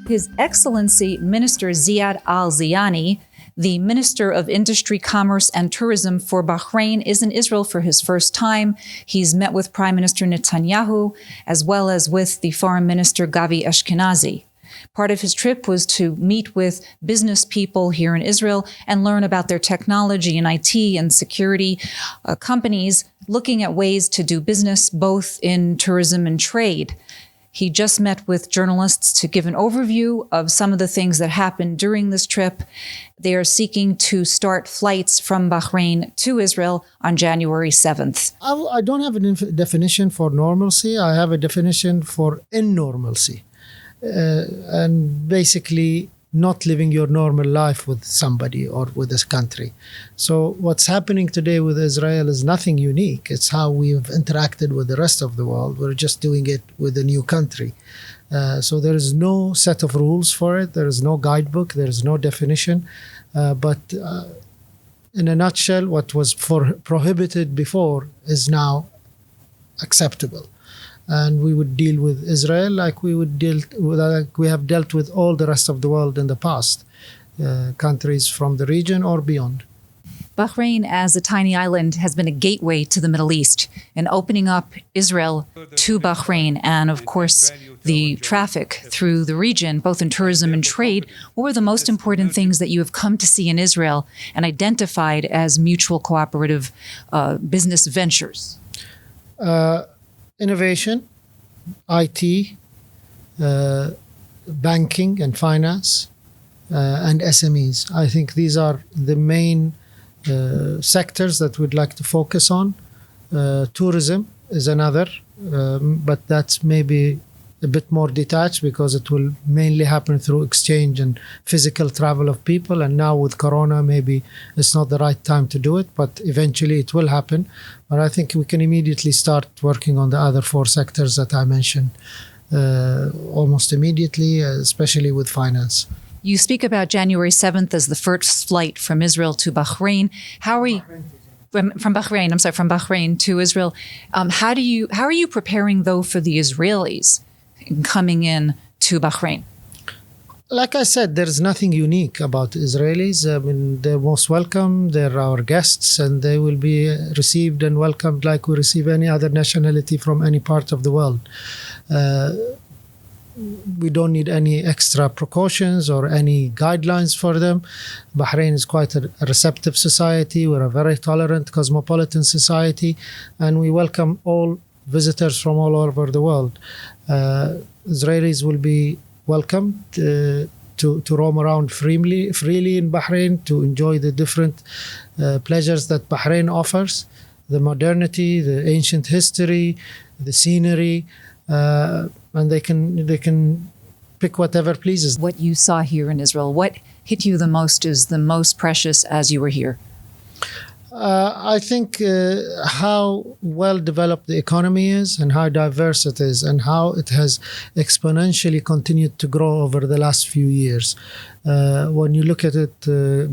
His Excellency Minister Ziad Al-Ziyani, the Minister of Industry, Commerce and Tourism for Bahrain, is in Israel for his first time. He's met with Prime Minister Netanyahu, as well as with the Foreign Minister Gavi Ashkenazi. Part of his trip was to meet with business people here in Israel and learn about their technology and IT and security companies looking at ways to do business both in tourism and trade. He just met with journalists to give an overview of some of the things that happened during this trip. They are seeking to start flights from Bahrain to Israel on January 7th. I don't have a definition for normalcy. I have a definition for innormalcy. And basically not living your normal life with somebody or with this country. So what's happening today with Israel is nothing unique. It's how we've interacted with the rest of the world. We're just doing it with a new country. So there is no set of rules for it. There is no guidebook. There is no definition. But in a nutshell, what was prohibited before is now acceptable. And we would deal with Israel like we have dealt with all the rest of the world in the past, countries from the region or beyond. Bahrain, as a tiny island, has been a gateway to the Middle East, and opening up Israel to Bahrain and, of course, the traffic through the region, both in tourism and trade. What were the most important things that you have come to see in Israel and identified as mutual cooperative business ventures? Innovation, IT, banking and finance, and SMEs. I think these are the main sectors that we'd like to focus on. Tourism is another, but that's maybe a bit more detached because it will mainly happen through exchange and physical travel of people. And now with Corona, maybe it's not the right time to do it, but eventually it will happen. But I think we can immediately start working on the other four sectors that I mentioned almost immediately, especially with finance. You speak about January 7th as the first flight from Israel to Bahrain. How are we... From Bahrain to Israel. How are you preparing, though, for the Israelis coming in to Bahrain? Like I said, there's nothing unique about Israelis. I mean, they're most welcome. They're our guests, and they will be received and welcomed like we receive any other nationality from any part of the world. We don't need any extra precautions or any guidelines for them. Bahrain is quite a receptive society. We're a very tolerant, cosmopolitan society, and we welcome all visitors from all over the world. Israelis will be welcome to roam around freely in Bahrain, to enjoy the different pleasures that Bahrain offers, the modernity, the ancient history, the scenery, and they can pick whatever pleases. What you saw here in Israel, what hit you the most, is the most precious as you were here? I think how well developed the economy is and how diverse it is and how it has exponentially continued to grow over the last few years. When you look at it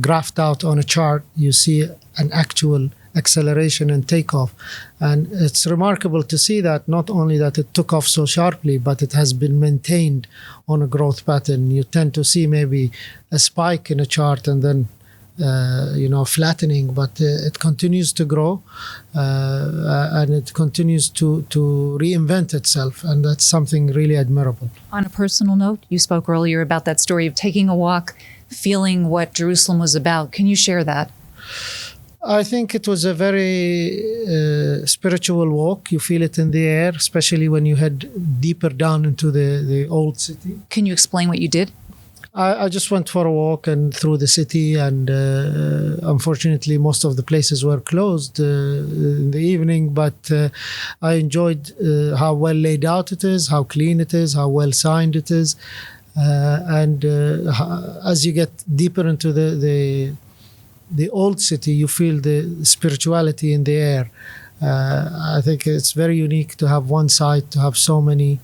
graphed out on a chart, you see an actual acceleration and takeoff. And it's remarkable to see that not only that it took off so sharply, but it has been maintained on a growth pattern. You tend to see maybe a spike in a chart and then flattening, but it continues to grow and it continues to reinvent itself, and that's something really admirable. On a personal note, you spoke earlier about that story of taking a walk, feeling what Jerusalem was about. Can you share that? I think it was a very spiritual walk. You feel it in the air, especially when you head deeper down into the old city. Can you explain what you did? I just went for a walk and through the city, and unfortunately most of the places were closed in the evening, but I enjoyed how well laid out it is, how clean it is, how well signed it is, and as you get deeper into the old city, you feel the spirituality in the air. I think it's very unique to have one site, to have so many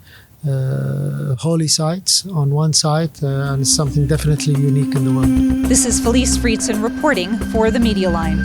holy sites on one site, and it's something definitely unique in the world. This is Felice Friedson reporting for the Media Line.